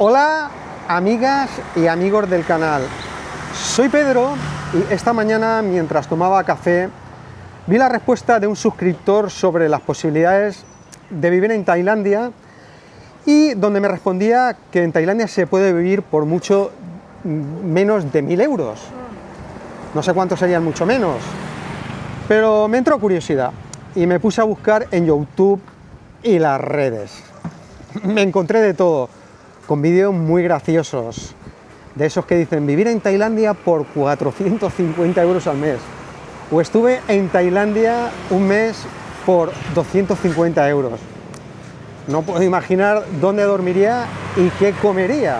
Hola amigas y amigos del canal, soy Pedro y esta mañana mientras tomaba café vi la respuesta de un suscriptor sobre las posibilidades de vivir en Tailandia y donde me respondía que en Tailandia se puede vivir por mucho menos de 1000 euros. No sé cuánto serían mucho menos, pero me entró curiosidad y me puse a buscar en YouTube y las redes. Me encontré de todo, con vídeos muy graciosos, de esos que dicen vivir en Tailandia por 450 euros al mes. O estuve en Tailandia un mes por 250 euros. No puedo imaginar dónde dormiría y qué comería.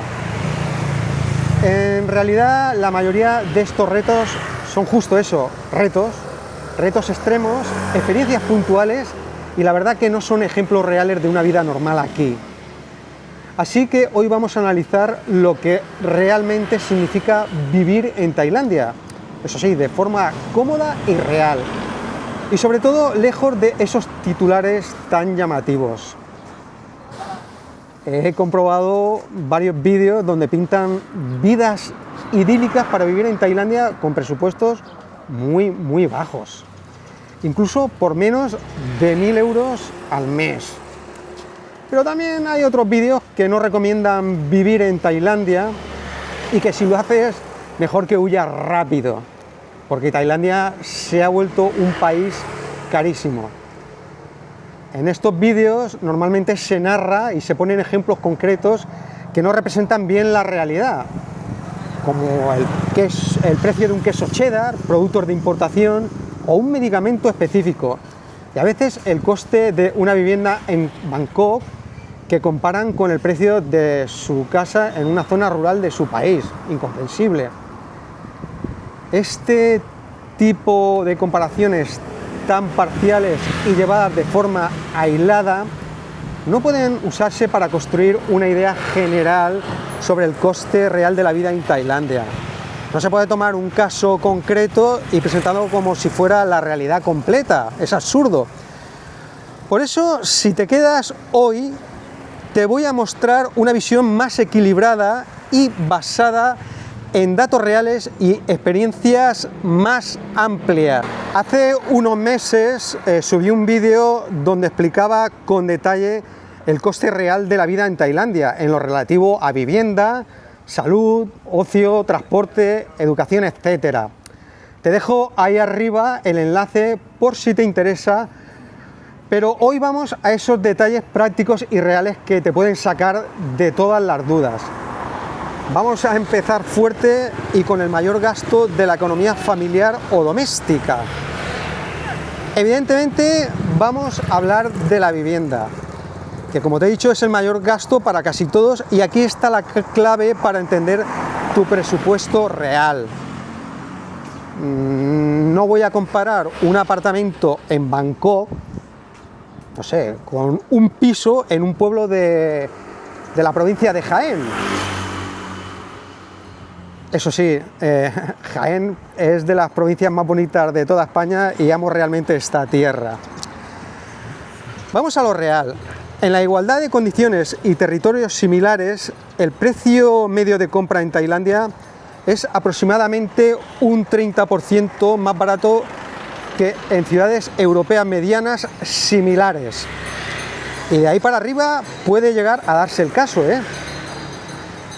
En realidad, la mayoría de estos retos son justo eso, retos extremos, experiencias puntuales y la verdad que no son ejemplos reales de una vida normal aquí. Así que hoy vamos a analizar lo que realmente significa vivir en Tailandia. Eso sí, de forma cómoda y real. Y sobre todo, lejos de esos titulares tan llamativos. He comprobado varios vídeos donde pintan vidas idílicas para vivir en Tailandia con presupuestos muy bajos. Incluso por menos de 1000 euros al mes. Pero también hay otros vídeos que no recomiendan vivir en Tailandia y que si lo haces, mejor que huyas rápido, porque Tailandia se ha vuelto un país carísimo. En estos vídeos normalmente se narra y se ponen ejemplos concretos que no representan bien la realidad, como el precio de un queso cheddar, productos de importación o un medicamento específico. Y a veces el coste de una vivienda en Bangkok que comparan con el precio de su casa en una zona rural de su país. Incomprensible. Este tipo de comparaciones tan parciales y llevadas de forma aislada no pueden usarse para construir una idea general sobre el coste real de la vida en Tailandia. No se puede tomar un caso concreto y presentarlo como si fuera la realidad completa. Es absurdo. Por eso, si te quedas hoy, te voy a mostrar una visión más equilibrada y basada en datos reales y experiencias más amplias. Hace unos meses subí un vídeo donde explicaba con detalle el coste real de la vida en Tailandia en lo relativo a vivienda, salud, ocio, transporte, educación, etc. Te dejo ahí arriba el enlace por si te interesa. Pero hoy vamos a esos detalles prácticos y reales que te pueden sacar de todas las dudas. Vamos a empezar fuerte y con el mayor gasto de la economía familiar o doméstica. Evidentemente vamos a hablar de la vivienda, que como te he dicho es el mayor gasto para casi todos y aquí está la clave para entender tu presupuesto real. No voy a comparar un apartamento en Bangkok, no sé, con un piso en un pueblo de la provincia de Jaén. Eso sí, Jaén es de las provincias más bonitas de toda España y amo realmente esta tierra. Vamos a lo real. En la igualdad de condiciones y territorios similares, el precio medio de compra en Tailandia es aproximadamente un 30% más barato que en ciudades europeas medianas similares. Y de ahí para arriba puede llegar a darse el caso,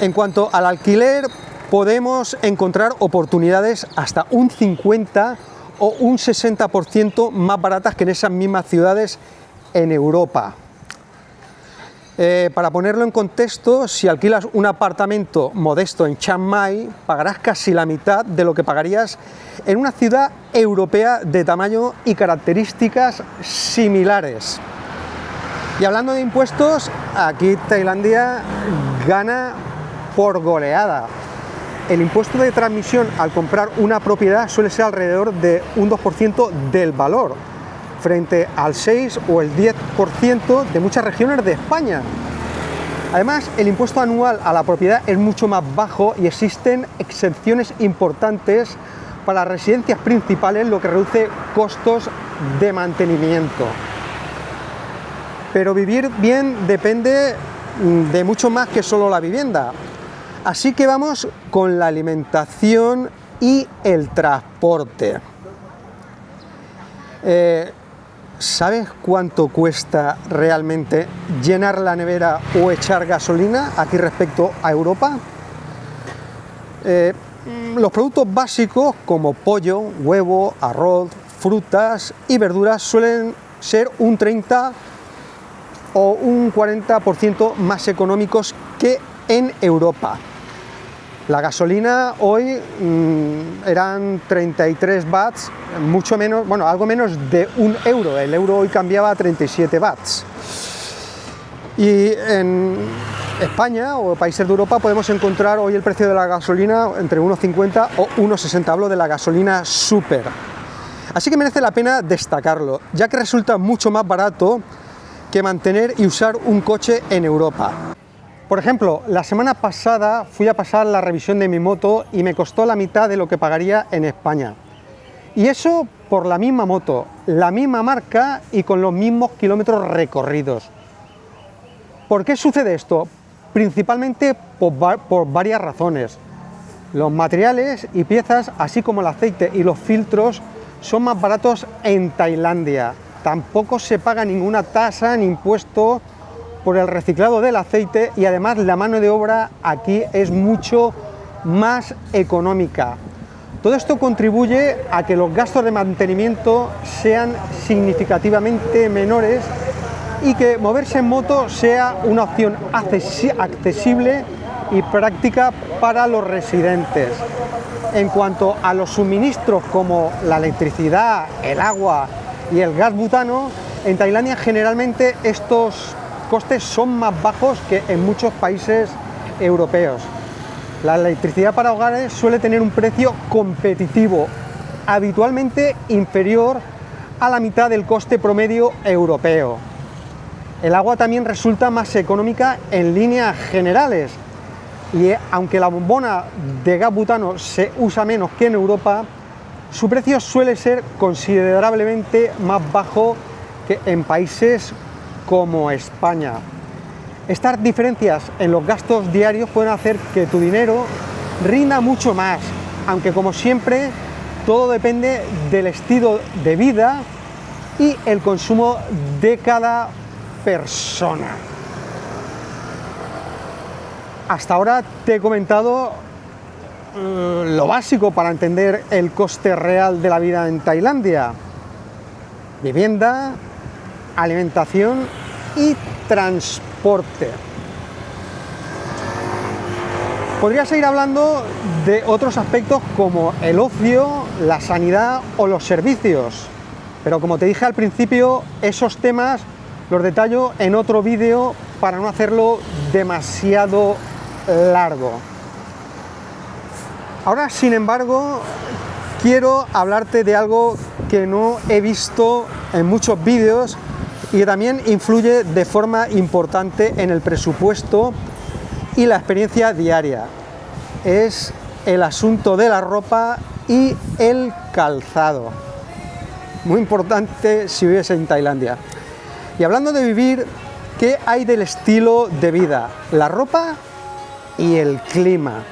En cuanto al alquiler, podemos encontrar oportunidades hasta un 50 o un 60% más baratas que en esas mismas ciudades en Europa. Para ponerlo en contexto, si alquilas un apartamento modesto en Chiang Mai, pagarás casi la mitad de lo que pagarías en una ciudad europea de tamaño y características similares. Y hablando de impuestos, aquí Tailandia gana por goleada. El impuesto de transmisión al comprar una propiedad suele ser alrededor de un 2% del valor, frente al 6 o el 10% de muchas regiones de España. Además, el impuesto anual a la propiedad es mucho más bajo y existen exenciones importantes para residencias principales, lo que reduce costos de mantenimiento. Pero vivir bien depende de mucho más que solo la vivienda. Así que vamos con la alimentación y el transporte. ¿Sabes cuánto cuesta realmente llenar la nevera o echar gasolina aquí respecto a Europa? Los productos básicos como pollo, huevo, arroz, frutas y verduras suelen ser un 30 o un 40% más económicos que en Europa. La gasolina hoy eran 33 bahts, mucho menos, bueno, algo menos de €1. El euro hoy cambiaba a 37 bahts. Y en España o países de Europa podemos encontrar hoy el precio de la gasolina entre 1,50 o 1,60. Hablo de la gasolina super. Así que merece la pena destacarlo, ya que resulta mucho más barato que mantener y usar un coche en Europa. Por ejemplo, la semana pasada fui a pasar la revisión de mi moto y me costó la mitad de lo que pagaría en España. Y eso por la misma moto, la misma marca y con los mismos kilómetros recorridos. ¿Por qué sucede esto? Principalmente por varias razones. Los materiales y piezas, así como el aceite y los filtros, son más baratos en Tailandia. Tampoco se paga ninguna tasa ni impuesto por el reciclado del aceite y además la mano de obra aquí es mucho más económica. Todo esto contribuye a que los gastos de mantenimiento sean significativamente menores y que moverse en moto sea una opción accesible y práctica para los residentes. En cuanto a los suministros como la electricidad, el agua y el gas butano, en Tailandia generalmente estos costes son más bajos que en muchos países europeos. La electricidad para hogares suele tener un precio competitivo, habitualmente inferior a la mitad del coste promedio europeo. El agua también resulta más económica en líneas generales y aunque la bombona de gas butano se usa menos que en Europa, su precio suele ser considerablemente más bajo que en países como España. Estas diferencias en los gastos diarios pueden hacer que tu dinero rinda mucho más, aunque como siempre todo depende del estilo de vida y el consumo de cada persona. Hasta ahora te he comentado lo básico para entender el coste real de la vida en Tailandia: vivienda, alimentación y transporte. Podría seguir hablando de otros aspectos como el ocio, la sanidad o los servicios, pero como te dije al principio, esos temas los detallo en otro vídeo para no hacerlo demasiado largo. Ahora, sin embargo, quiero hablarte de algo que no he visto en muchos vídeos y que también influye de forma importante en el presupuesto y la experiencia diaria. Es el asunto de la ropa y el calzado. Muy importante si vives en Tailandia. Y hablando de vivir, ¿qué hay del estilo de vida? La ropa y el clima.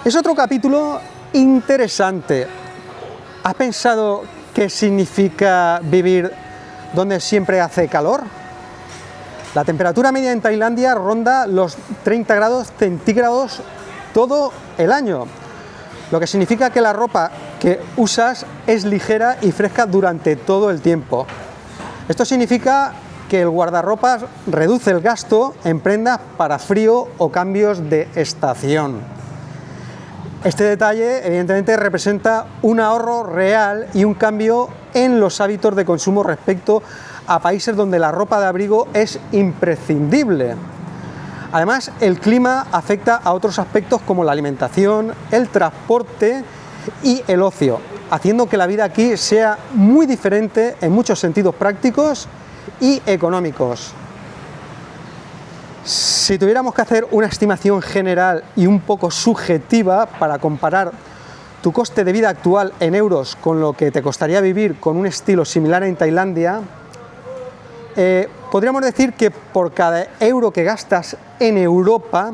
Es otro capítulo interesante. ¿Has pensado qué significa vivir donde siempre hace calor? La temperatura media en Tailandia ronda los 30 grados centígrados todo el año, lo que significa que la ropa que usas es ligera y fresca durante todo el tiempo. Esto significa que el guardarropas reduce el gasto en prendas para frío o cambios de estación. Este detalle evidentemente representa un ahorro real y un cambio en los hábitos de consumo respecto a países donde la ropa de abrigo es imprescindible. Además, el clima afecta a otros aspectos como la alimentación, el transporte y el ocio, haciendo que la vida aquí sea muy diferente en muchos sentidos prácticos y económicos. Si tuviéramos que hacer una estimación general y un poco subjetiva para comparar tu coste de vida actual en euros con lo que te costaría vivir con un estilo similar en Tailandia, podríamos decir que por cada euro que gastas en Europa,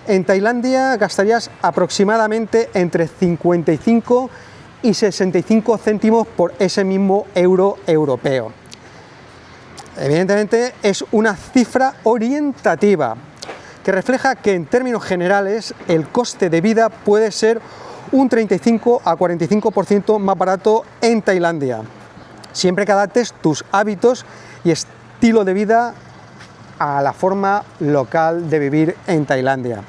en Tailandia gastarías aproximadamente entre 55 y 65 céntimos por ese mismo euro europeo. Evidentemente es una cifra orientativa que refleja que en términos generales el coste de vida puede ser un 35 a 45% más barato en Tailandia, siempre que adaptes tus hábitos y estilo de vida a la forma local de vivir en Tailandia.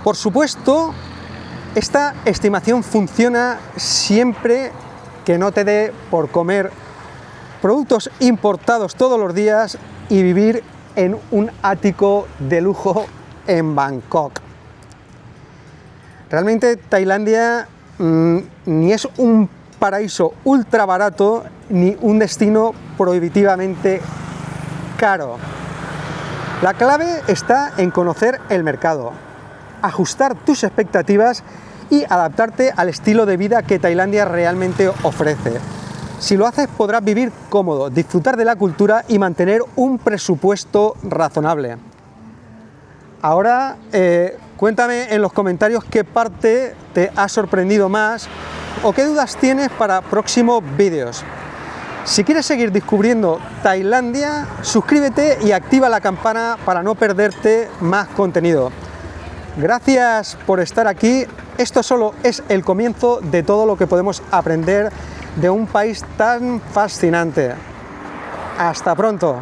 Por supuesto, esta estimación funciona siempre que no te dé por comer productos importados todos los días y vivir en un ático de lujo en Bangkok. Realmente Tailandia ni es un paraíso ultra barato ni un destino prohibitivamente caro. La clave está en conocer el mercado, ajustar tus expectativas y adaptarte al estilo de vida que Tailandia realmente ofrece. Si lo haces, podrás vivir cómodo, disfrutar de la cultura y mantener un presupuesto razonable. Ahora, cuéntame en los comentarios qué parte te ha sorprendido más o qué dudas tienes para próximos vídeos. Si quieres seguir descubriendo Tailandia, suscríbete y activa la campana para no perderte más contenido. Gracias por estar aquí. Esto solo es el comienzo de todo lo que podemos aprender de un país tan fascinante. Hasta pronto.